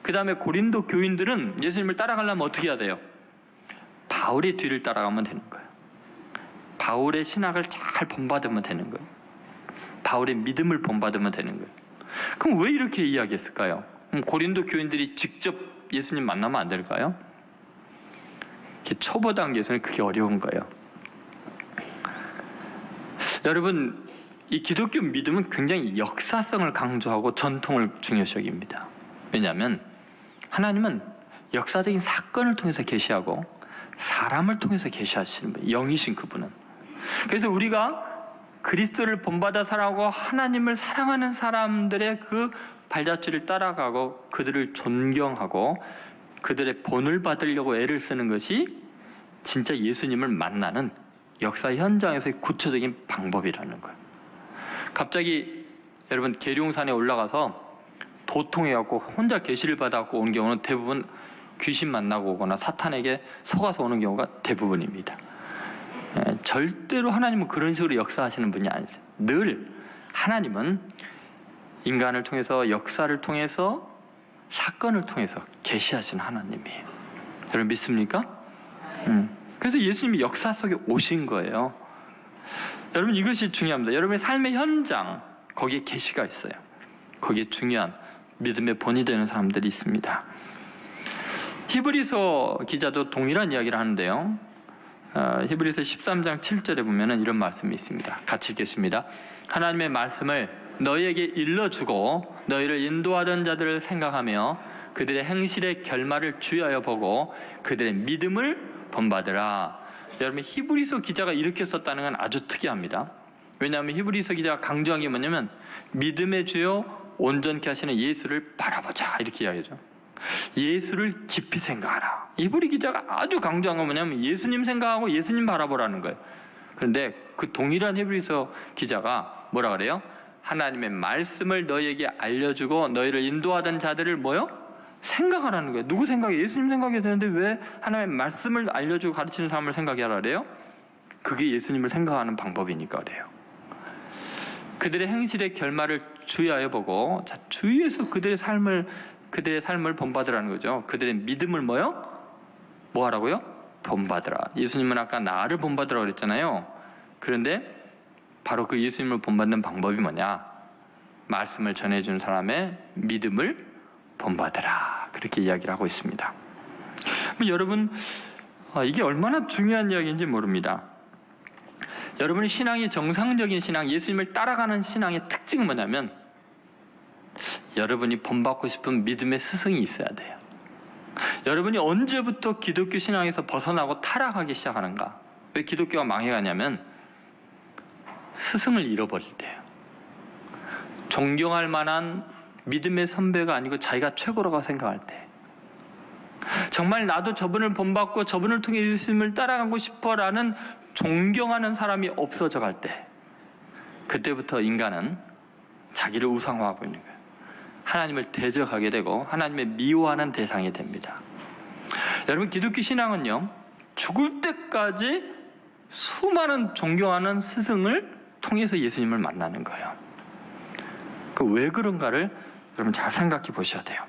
그 다음에 고린도 교인들은 예수님을 따라가려면 어떻게 해야 돼요? 바울의 뒤를 따라가면 되는 거예요. 바울의 신학을 잘 본받으면 되는 거예요. 바울의 믿음을 본받으면 되는 거예요. 그럼 왜 이렇게 이야기했을까요? 고린도 교인들이 직접 예수님 만나면 안 될까요? 초보 단계에서는 그게 어려운 거예요. 여러분, 이 기독교 믿음은 굉장히 역사성을 강조하고 전통을 중요시 여깁니다. 왜냐하면 하나님은 역사적인 사건을 통해서 계시하고 사람을 통해서 계시하시는 분이에요. 영이신 그분은. 그래서 우리가 그리스도를 본받아 살아가고 하나님을 사랑하는 사람들의 그 발자취를 따라가고 그들을 존경하고 그들의 본을 받으려고 애를 쓰는 것이 진짜 예수님을 만나는 역사 현장에서의 구체적인 방법이라는 거예요. 갑자기 여러분, 계룡산에 올라가서 도통해갖고 혼자 계시를 받아갖고 오는 경우는 대부분 귀신 만나고 오거나 사탄에게 속아서 오는 경우가 대부분입니다. 절대로 하나님은 그런 식으로 역사하시는 분이 아니죠. 늘 하나님은 인간을 통해서, 역사를 통해서, 사건을 통해서 계시하시는 하나님이에요. 여러분 믿습니까? 그래서 예수님이 역사 속에 오신 거예요. 여러분, 이것이 중요합니다. 여러분의 삶의 현장, 거기에 계시가 있어요. 거기에 중요한 믿음의 본이 되는 사람들이 있습니다. 히브리서 기자도 동일한 이야기를 하는데요. 히브리서 13장 7절에 보면 이런 말씀이 있습니다. 같이 읽겠습니다. 하나님의 말씀을 너희에게 일러주고 너희를 인도하던 자들을 생각하며 그들의 행실의 결말을 주의하여 보고 그들의 믿음을 본받으라. 여러분, 히브리서 기자가 이렇게 썼다는 건 아주 특이합니다. 왜냐하면 히브리서 기자가 강조한 게 뭐냐면 믿음의 주요 온전케 하시는 예수를 바라보자, 이렇게 이야기하죠. 예수를 깊이 생각하라. 히브리 기자가 아주 강조한 건 뭐냐면 예수님 생각하고 예수님 바라보라는 거예요. 그런데 그 동일한 히브리서 기자가 뭐라 그래요? 하나님의 말씀을 너희에게 알려주고 너희를 인도하던 자들을 뭐요? 생각하라는 거예요. 누구 생각이? 예수님 생각이 되는데 왜 하나님의 말씀을 알려주고 가르치는 사람을 생각하라 그래요? 그게 예수님을 생각하는 방법이니까 그래요. 그들의 행실의 결말을 주의하여 보고, 자, 주의해서 그들의 삶을 본받으라는 거죠. 그들의 믿음을 뭐 하라고요? 본받으라. 예수님은 아까 나를 본받으라고 그랬잖아요. 그런데 바로 그 예수님을 본받는 방법이 뭐냐? 말씀을 전해주는 사람의 믿음을 본받으라. 그렇게 이야기를 하고 있습니다. 여러분, 이게 얼마나 중요한 이야기인지 모릅니다. 여러분의 신앙이 정상적인 신앙, 예수님을 따라가는 신앙의 특징은 뭐냐면 여러분이 본받고 싶은 믿음의 스승이 있어야 돼요. 여러분이 언제부터 기독교 신앙에서 벗어나고 타락하기 시작하는가? 왜 기독교가 망해가냐면 스승을 잃어버릴 때예요. 존경할 만한 믿음의 선배가 아니고 자기가 최고라고 생각할 때, 정말 나도 저분을 본받고 저분을 통해 예수님을 따라가고 싶어라는 존경하는 사람이 없어져 갈 때, 그때부터 인간은 자기를 우상화하고 있는 거예요. 하나님을 대적하게 되고 하나님의 미워하는 대상이 됩니다. 여러분, 기독교 신앙은요, 죽을 때까지 수많은 존경하는 스승을 통해서 예수님을 만나는 거예요. 왜 그런가를 여러분 잘 생각해 보셔야 돼요.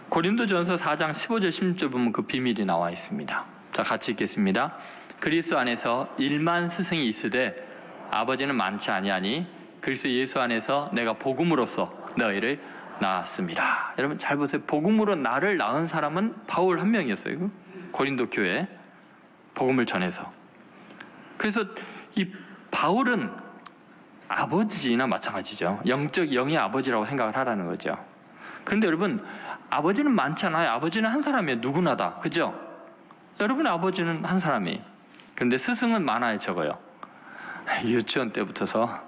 고린도전서 4장 15절 16절 보면 그 비밀이 나와 있습니다. 자, 같이 읽겠습니다. 그리스도 안에서 1만 스승이 있으되 아버지는 많지 아니하니 그리스도 예수 안에서 내가 복음으로써 너희를 낳았습니다. 여러분 잘 보세요. 복음으로 나를 낳은 사람은 바울 한 명이었어요. 고린도 교회에 복음을 전해서. 그래서 이 바울은 아버지나 마찬가지죠. 영의 아버지라고 생각을 하라는 거죠. 그런데 여러분, 아버지는 많잖아요. 아버지는 한 사람이에요. 누구나 다. 그죠? 여러분 아버지는 한 사람이. 그런데 스승은 많아요. 적어요. 유치원 때부터서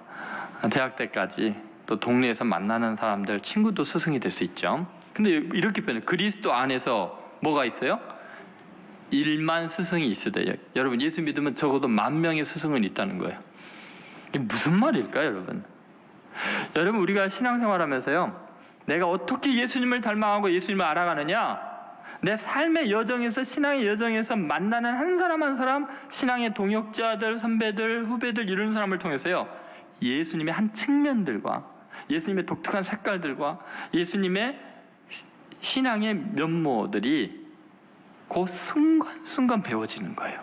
대학 때까지 또 동네에서 만나는 사람들, 친구도 스승이 될 수 있죠. 근데 이렇게 표현해요. 그리스도 안에서 뭐가 있어요? 1만 스승이 있으대요. 여러분, 예수 믿으면 적어도 10,000명의 스승은 있다는 거예요. 이게 무슨 말일까요, 여러분? 여러분, 우리가 신앙생활 하면서요, 내가 어떻게 예수님을 닮아가고 예수님을 알아가느냐? 내 삶의 여정에서, 신앙의 여정에서 만나는 한 사람 한 사람, 신앙의 동역자들, 선배들, 후배들, 이런 사람을 통해서요, 예수님의 한 측면들과 예수님의 독특한 색깔들과 예수님의 신앙의 면모들이 그 순간순간 배워지는 거예요.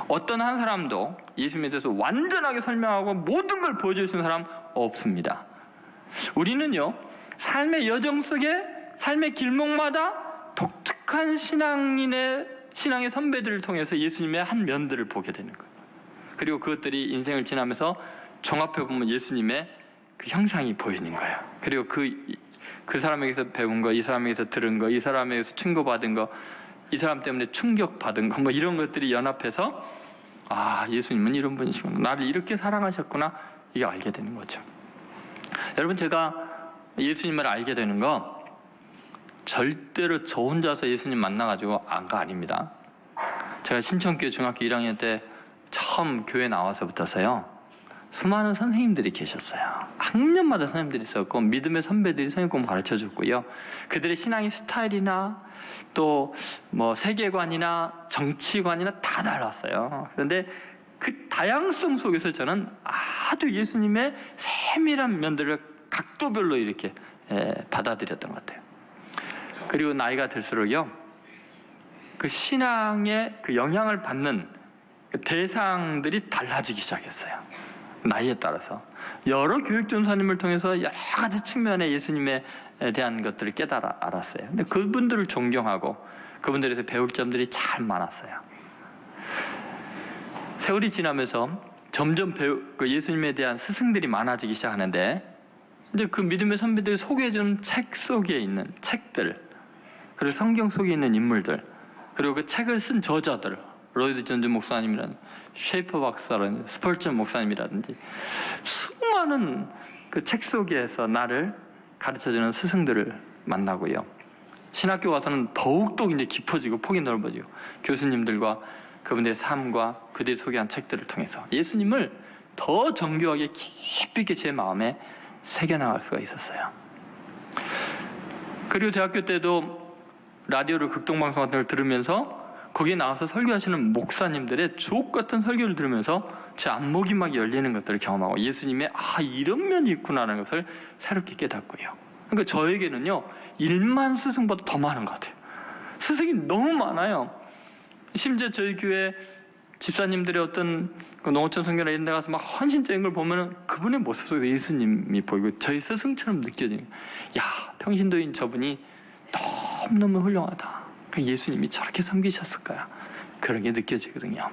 어떤 한 사람도 예수님에 대해서 완전하게 설명하고 모든 걸 보여줄 수 있는 사람 없습니다. 우리는요, 삶의 여정 속에, 삶의 길목마다 독특한 신앙의 선배들을 통해서 예수님의 한 면들을 보게 되는 거예요. 그리고 그것들이 인생을 지나면서 종합해보면 예수님의 그 형상이 보이는 거예요. 그리고 그 사람에게서 배운 거, 이 사람에게서 들은 거, 이 사람에게서 충고받은 거, 이 사람 때문에 충격받은 거, 뭐 이런 것들이 연합해서, 아, 예수님은 이런 분이시구나, 나를 이렇게 사랑하셨구나, 이게 알게 되는 거죠. 여러분, 제가 예수님을 알게 되는 거 절대로 저 혼자서 예수님 만나가지고 안 거 아닙니다. 제가 신천교회 중학교 1학년 때 처음 교회 나와서부터서요, 수많은 선생님들이 계셨어요. 학년마다 선생님들이 있었고, 믿음의 선배들이 선생님 가르쳐줬고요. 그들의 신앙의 스타일이나 또 뭐 세계관이나 정치관이나 다 달랐어요. 그런데 그 다양성 속에서 저는 아주 예수님의 세밀한 면들을 각도별로 이렇게 받아들였던 것 같아요. 그리고 나이가 들수록요, 그 신앙의 그 영향을 받는 그 대상들이 달라지기 시작했어요. 나이에 따라서 여러 교육전사님을 통해서 여러 가지 측면의 예수님에 대한 것들을 깨달아 알았어요. 근데 그분들을 존경하고 그분들에서 배울 점들이 참 많았어요. 세월이 지나면서 점점 그 예수님에 대한 스승들이 많아지기 시작하는데, 이제 그 믿음의 선배들이 소개해주는 책 속에 있는 책들, 그리고 성경 속에 있는 인물들, 그리고 그 책을 쓴 저자들, 로이드 존즈 목사님이라든지 쉐이퍼 박사라든지 스펄전 목사님이라든지 수많은 그 책 속에서 나를 가르쳐주는 스승들을 만나고요. 신학교 가서는 더욱더 이제 깊어지고 폭이 넓어지고, 교수님들과 그분들의 삶과 그들이 소개한 책들을 통해서 예수님을 더 정교하게 깊이 있게 제 마음에 새겨나갈 수가 있었어요. 그리고 대학교 때도 라디오를 극동방송 같은 걸 들으면서 거기에 나와서 설교하시는 목사님들의 주옥 같은 설교를 들으면서 제 안목이 막 열리는 것들을 경험하고 예수님의 이런 면이 있구나라는 것을 새롭게 깨닫고요. 그러니까 저에게는요 1만 스승보다 더 많은 것 같아요. 스승이 너무 많아요. 심지어 저희 교회 집사님들의 어떤 농어촌 선교나 이런 데 가서 막 헌신적인 걸 보면은 그분의 모습 속에 예수님이 보이고 저희 스승처럼 느껴지는 거예요. 야, 평신도인 저분이 너무너무 훌륭하다. 예수님이 저렇게 섬기셨을까요? 그런 게 느껴지거든요.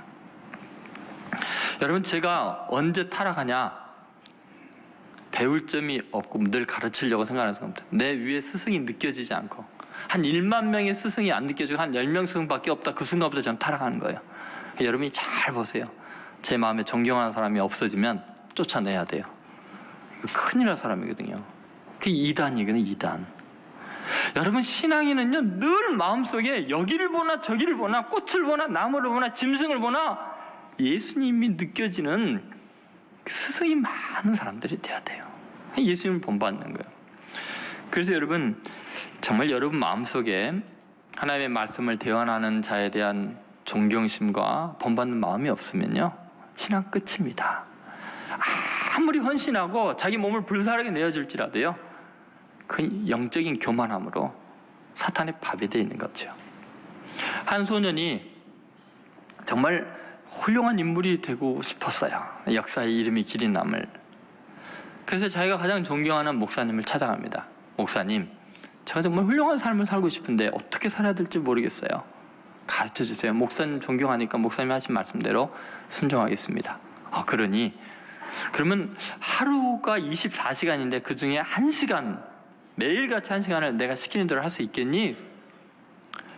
여러분, 제가 언제 타락하냐? 배울 점이 없고 늘 가르치려고 생각하는 사람들, 내 위에 스승이 느껴지지 않고 한 1만 명의 스승이 안 느껴지고 한 10명 스승밖에 없다. 그 순간부터 저는 타락하는 거예요. 여러분이 잘 보세요. 제 마음에 존경하는 사람이 없어지면 쫓아내야 돼요. 큰일 날 사람이거든요. 그게 이단이거든요. 이단. 여러분, 신앙인은요 늘 마음속에 여기를 보나 저기를 보나 꽃을 보나 나무를 보나 짐승을 보나 예수님이 느껴지는 스승이 많은 사람들이 돼야 돼요. 예수님을 본받는 거예요. 그래서 여러분, 정말 여러분 마음속에 하나님의 말씀을 대언하는 자에 대한 존경심과 본받는 마음이 없으면요 신앙 끝입니다. 아무리 헌신하고 자기 몸을 불살하게 내어줄지라도요 그 영적인 교만함으로 사탄의 밥이 되어 있는 거죠. 한 소년이 정말 훌륭한 인물이 되고 싶었어요. 역사의 이름이 길이 남을. 그래서 자기가 가장 존경하는 목사님을 찾아갑니다. 목사님, 제가 정말 훌륭한 삶을 살고 싶은데 어떻게 살아야 될지 모르겠어요. 가르쳐 주세요. 목사님 존경하니까 목사님 하신 말씀대로 순종하겠습니다. 그러면 하루가 24시간인데 그 중에 1시간, 매일같이 1시간을 내가 시키는 대로 할 수 있겠니?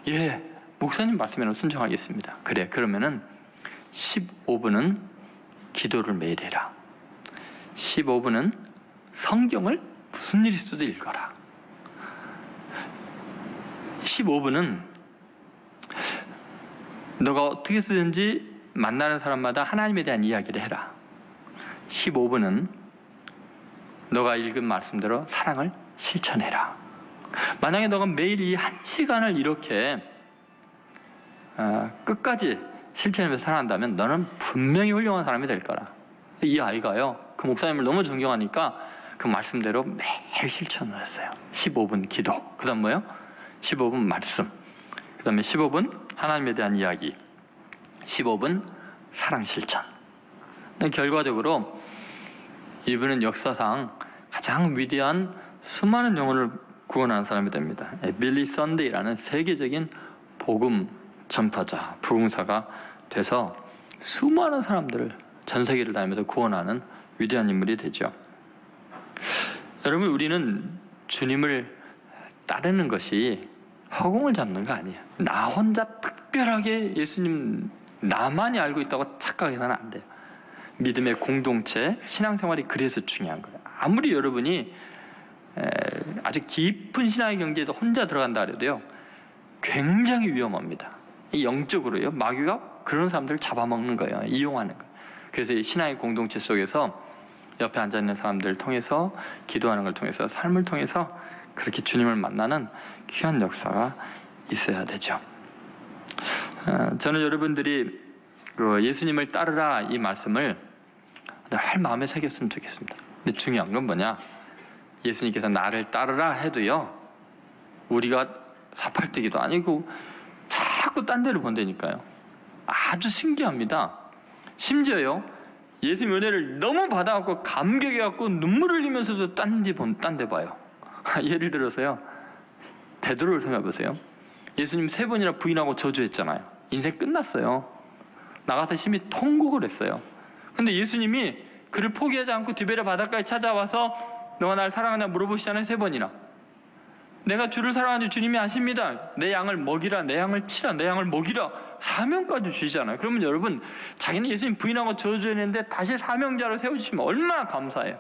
예, 목사님 말씀대로 순종하겠습니다. 그래, 그러면은 15분은 기도를 매일 해라. 15분은 성경을 무슨 일이 있어도 읽어라. 15분은 너가 어떻게 쓰든지 만나는 사람마다 하나님에 대한 이야기를 해라. 15분은 너가 읽은 말씀대로 사랑을 실천해라. 만약에 너가 매일 이 1시간을 이렇게 끝까지 실천하면서 살아간다면 너는 분명히 훌륭한 사람이 될 거라. 이 아이가요, 그 목사님을 너무 존경하니까 그 말씀대로 매일 실천을 했어요. 15분 기도, 그 다음 뭐요? 15분 말씀, 그 다음에 15분 하나님에 대한 이야기, 15분 사랑 실천. 결과적으로 이분은 역사상 가장 위대한 수많은 영혼을 구원하는 사람이 됩니다. 빌리 선데이라는 세계적인 복음 전파자, 부흥사가 돼서 수많은 사람들을 전 세계를 다니면서 구원하는 위대한 인물이 되죠. 여러분, 우리는 주님을 따르는 것이 허공을 잡는 거 아니에요. 나 혼자 특별하게 예수님 나만이 알고 있다고 착각해서는 안 돼요. 믿음의 공동체, 신앙생활이 그래서 중요한 거예요. 아무리 여러분이 아주 깊은 신앙의 경지에서 혼자 들어간다 해도요 굉장히 위험합니다. 영적으로요 마귀가 그런 사람들을 잡아먹는 거예요. 이용하는 거예요. 그래서 이 신앙의 공동체 속에서 옆에 앉아있는 사람들을 통해서, 기도하는 걸 통해서, 삶을 통해서 그렇게 주님을 만나는 귀한 역사가 있어야 되죠. 저는 여러분들이 그 예수님을 따르라 이 말씀을 늘 마음에 새겼으면 좋겠습니다. 근데 중요한 건 뭐냐? 예수님께서 나를 따르라 해도요 우리가 사팔뜨기도 아니고 자꾸 딴 데를 본다니까요. 아주 신기합니다. 심지어요 예수님 은혜를 너무 받아갖고 감격해갖고 눈물을 흘리면서도 딴 데 봐요. 예를 들어서요 베드로를 생각해보세요. 예수님 3번이나 부인하고 저주했잖아요. 인생 끝났어요. 나가서 심히 통곡을 했어요. 근데 예수님이 그를 포기하지 않고 디베랴 바닷가에 찾아와서 너가 날 사랑하냐 물어보시잖아요. 3번이나. 내가 주를 사랑하는지 주님이 아십니다. 내 양을 먹이라, 내 양을 치라, 내 양을 먹이라. 사명까지 주시잖아요. 그러면 여러분, 자기는 예수님 부인하고 저주했는데 다시 사명자로 세워주시면 얼마나 감사해요.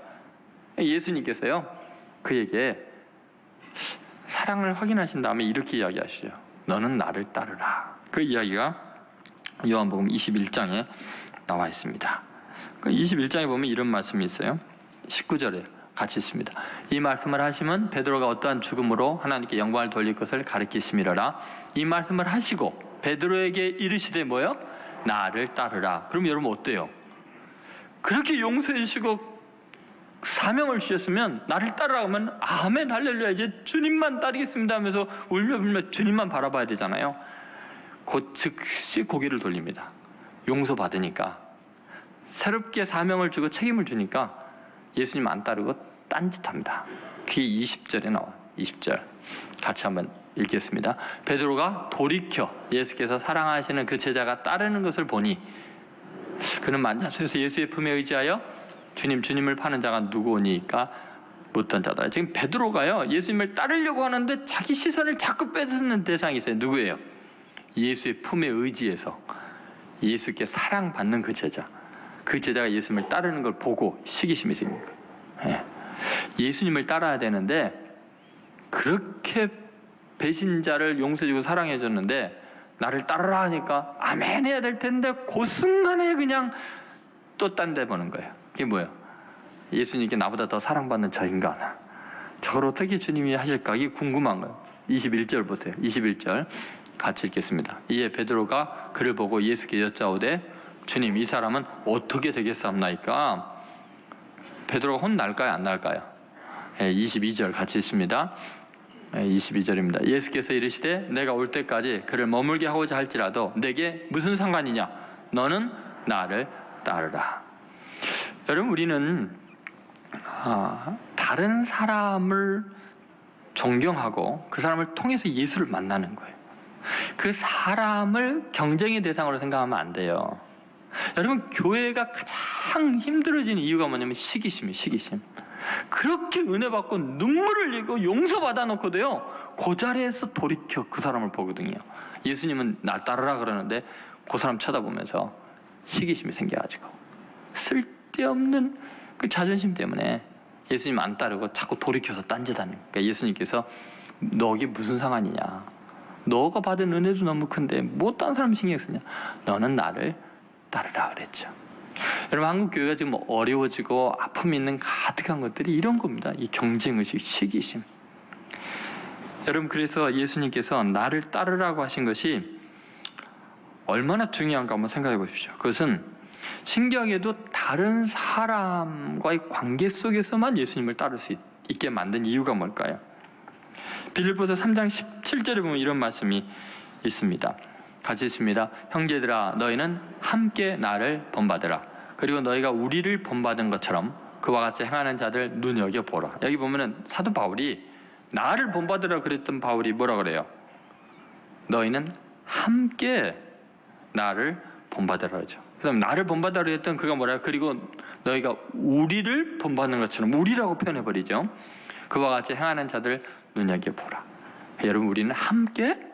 예수님께서요 그에게 사랑을 확인하신 다음에 이렇게 이야기하시죠. 너는 나를 따르라. 그 이야기가 요한복음 21장에 나와 있습니다. 그 21장에 보면 이런 말씀이 있어요. 19절에 같이 있습니다. 이 말씀을 하시면 베드로가 어떠한 죽음으로 하나님께 영광을 돌릴 것을 가르치심이로라. 이 말씀을 하시고 베드로에게 이르시되 뭐요? 나를 따르라. 그럼 여러분 어때요? 그렇게 용서해 주시고 사명을 주셨으면 나를 따르라 하면 아멘 할렐루야 이제 주님만 따르겠습니다 하면서 울며 주님만 바라봐야 되잖아요. 곧 즉시 고개를 돌립니다. 용서받으니까. 새롭게 사명을 주고 책임을 주니까 예수님 안 따르고 딴짓합니다. 그게 20절에 나와요. 20절 같이 한번 읽겠습니다. 베드로가 돌이켜 예수께서 사랑하시는 그 제자가 따르는 것을 보니 그는 만자소에서 예수의 품에 의지하여 주님을 파는 자가 누구오니까 묻던 자다. 지금 베드로가요 예수님을 따르려고 하는데 자기 시선을 자꾸 뺏는 대상이 있어요. 누구예요? 예수의 품에 의지해서 예수께 사랑받는 그 제자. 그 제자가 예수님을 따르는 걸 보고 시기심이 생깁니다. 예수님을 따라야 되는데 그렇게 배신자를 용서해주고 사랑해줬는데 나를 따르라 하니까 아멘 해야 될 텐데 그 순간에 그냥 또 딴 데 보는 거예요. 이게 뭐예요? 예수님께 나보다 더 사랑받는 저 인간 저걸 어떻게 주님이 하실까? 이게 궁금한 거예요. 21절 보세요. 21절 같이 읽겠습니다. 이에 베드로가 그를 보고 예수께 여짜오되 주님 이 사람은 어떻게 되겠사옵나이까? 베드로가 혼날까요? 안 날까요? 22절 같이 있습니다. 22절입니다. 예수께서 이르시되 내가 올 때까지 그를 머물게 하고자 할지라도 내게 무슨 상관이냐? 너는 나를 따르라. 여러분 우리는 다른 사람을 존경하고 그 사람을 통해서 예수를 만나는 거예요. 그 사람을 경쟁의 대상으로 생각하면 안 돼요. 여러분 교회가 가장 힘들어지는 이유가 뭐냐면 시기심이에요. 시기심. 그렇게 은혜 받고 눈물을 흘리고 용서받아 놓고도요 그 자리에서 돌이켜 그 사람을 보거든요. 예수님은 나 따르라 그러는데 그 사람 쳐다보면서 시기심이 생겨가지고 쓸데없는 그 자존심 때문에 예수님 안 따르고 자꾸 돌이켜서 딴짓하는 거예요. 그러니까 예수님께서 너게 무슨 상관이냐? 너가 받은 은혜도 너무 큰데 뭐 딴 사람 신경 쓰냐? 너는 나를 따르라 그랬죠. 여러분 한국 교회가 지금 어려워지고 아픔이 있는 가득한 것들이 이런 겁니다. 이 경쟁의식, 시기심. 여러분 그래서 예수님께서 나를 따르라고 하신 것이 얼마나 중요한가 한번 생각해 보십시오. 그것은 신기하게도 다른 사람과의 관계 속에서만 예수님을 따를 수 있게 만든 이유가 뭘까요? 빌립보서 3장 17절에 보면 이런 말씀이 있습니다. 같이 있습니다. 형제들아 너희는 함께 나를 본받으라. 그리고 너희가 우리를 본받은 것처럼 그와 같이 행하는 자들 눈여겨보라. 여기 보면은 사도 바울이 나를 본받으라 그랬던 바울이 뭐라 그래요? 너희는 함께 나를 본받으라 하죠. 그 다음 나를 본받으라 했던 그가 뭐라요? 그리고 너희가 우리를 본받는 것처럼 우리라고 표현해버리죠. 그와 같이 행하는 자들 눈여겨보라. 여러분 우리는 함께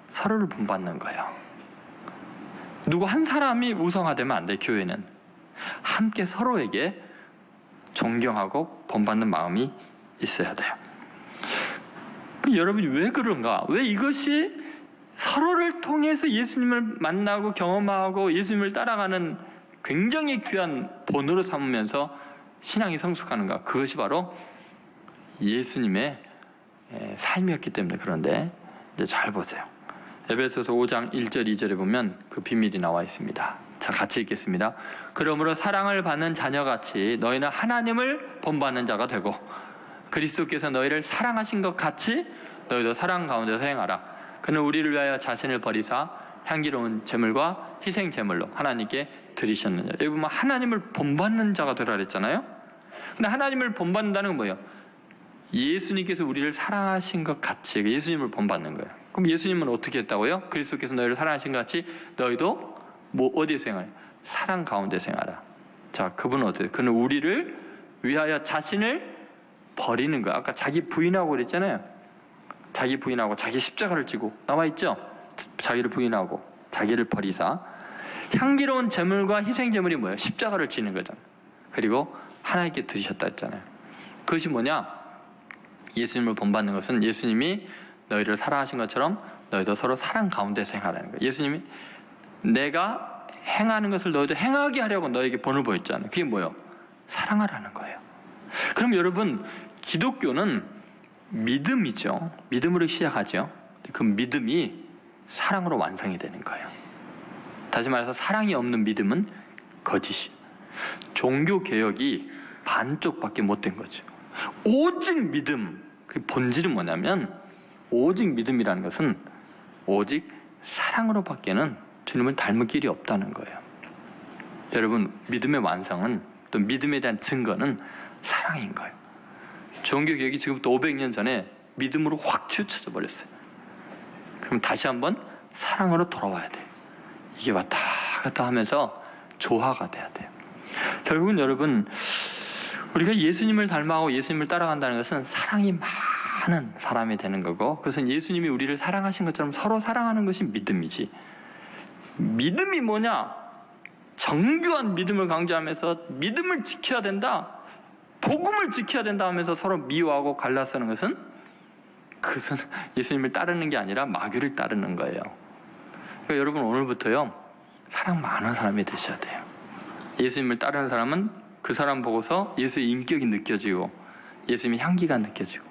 서로를 본받는 거예요. 누구 한 사람이 우상화되면 안 돼. 교회는 함께 서로에게 존경하고 본받는 마음이 있어야 돼요. 여러분이 왜 그런가? 왜 이것이 서로를 통해서 예수님을 만나고 경험하고 예수님을 따라가는 굉장히 귀한 본으로 삼으면서 신앙이 성숙하는가? 그것이 바로 예수님의 삶이었기 때문에. 그런데 이제 잘 보세요. 에베소서 5장 1절 2절에 보면 그 비밀이 나와 있습니다. 자, 같이 읽겠습니다. 그러므로 사랑을 받는 자녀같이 너희는 하나님을 본받는 자가 되고 그리스도께서 너희를 사랑하신 것 같이 너희도 사랑 가운데서 행하라. 그는 우리를 위하여 자신을 버리사 향기로운 제물과 희생 제물로 하나님께 드리셨느냐. 여기 보면 하나님을 본받는 자가 되라 그랬잖아요. 근데 하나님을 본받는다는 건 뭐예요? 예수님께서 우리를 사랑하신 것 같이 예수님을 본받는 거예요. 그럼 예수님은 어떻게 했다고요? 그리스도께서 너희를 사랑하신 것 같이 너희도 뭐 어디에서 행하냐? 사랑 가운데서 행하라. 자, 그분은 어때요? 그는 우리를 위하여 자신을 버리는 거야. 아까 자기 부인하고 그랬잖아요. 자기 부인하고 자기 십자가를 지고 나와 있죠. 자기를 부인하고 자기를 버리사 향기로운 제물과 희생 제물이 뭐예요? 십자가를 지는 거잖아요. 그리고 하나님께 드리셨다 했잖아요. 그것이 뭐냐? 예수님을 본받는 것은 예수님이 너희를 사랑하신 것처럼 너희도 서로 사랑 가운데서 행하라는 거예요. 예수님이 내가 행하는 것을 너희도 행하게 하려고 너에게 본을 보였잖아요. 그게 뭐예요? 사랑하라는 거예요. 그럼 여러분, 기독교는 믿음이죠. 믿음으로 시작하죠. 그 믿음이 사랑으로 완성이 되는 거예요. 다시 말해서 사랑이 없는 믿음은 거짓이에요. 종교개혁이 반쪽밖에 못 된 거죠. 오직 믿음, 그 본질은 뭐냐면 오직 믿음이라는 것은 오직 사랑으로밖에는 주님을 닮을 길이 없다는 거예요. 여러분, 믿음의 완성은, 또 믿음에 대한 증거는 사랑인 거예요. 종교개혁이 지금부터 500년 전에 믿음으로 확 치우쳐져 버렸어요. 그럼 다시 한번 사랑으로 돌아와야 돼요. 이게 왔다 갔다 하면서 조화가 돼야 돼요. 결국은 여러분, 우리가 예수님을 닮아가고 예수님을 따라간다는 것은 사랑이 많은 사람이 되는 거고, 그것은 예수님이 우리를 사랑하신 것처럼 서로 사랑하는 것이 믿음이지. 믿음이 뭐냐? 정교한 믿음을 강조하면서 믿음을 지켜야 된다, 복음을 지켜야 된다 하면서 서로 미워하고 갈라서는 것은, 그것은 예수님을 따르는 게 아니라 마귀를 따르는 거예요. 그러니까 여러분, 오늘부터요, 사랑 많은 사람이 되셔야 돼요. 예수님을 따르는 사람은 그 사람 보고서 예수의 인격이 느껴지고 예수님의 향기가 느껴지고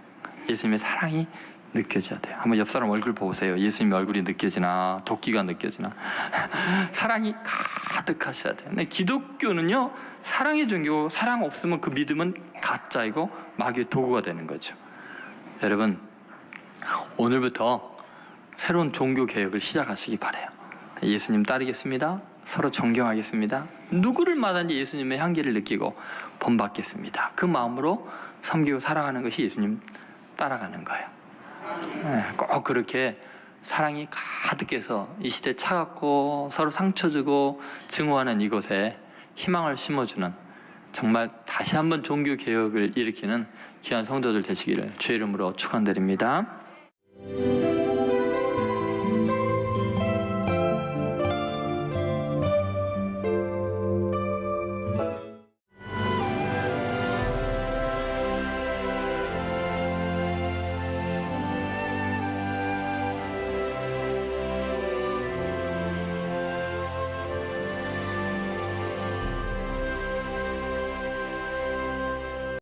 예수님의 사랑이 느껴져야 돼요. 한번 옆 사람 얼굴 보세요. 예수님의 얼굴이 느껴지나 도끼가 느껴지나. 사랑이 가득하셔야 돼요. 근데 기독교는요, 사랑의 종교고, 사랑 없으면 그 믿음은 가짜이고 마귀의 도구가 되는 거죠. 여러분, 오늘부터 새로운 종교 개혁을 시작하시기 바라요. 예수님 따르겠습니다. 서로 존경하겠습니다. 누구를 만나든지 예수님의 향기를 느끼고 본받겠습니다. 그 마음으로 섬기고 살아가는 것이 예수님 따라가는 거예요. 꼭 그렇게 사랑이 가득해서 이 시대 차갑고 서로 상처 주고 증오하는 이곳에 희망을 심어주는, 정말 다시 한번 종교 개혁을 일으키는 귀한 성도들 되시기를 주의 이름으로 축원드립니다.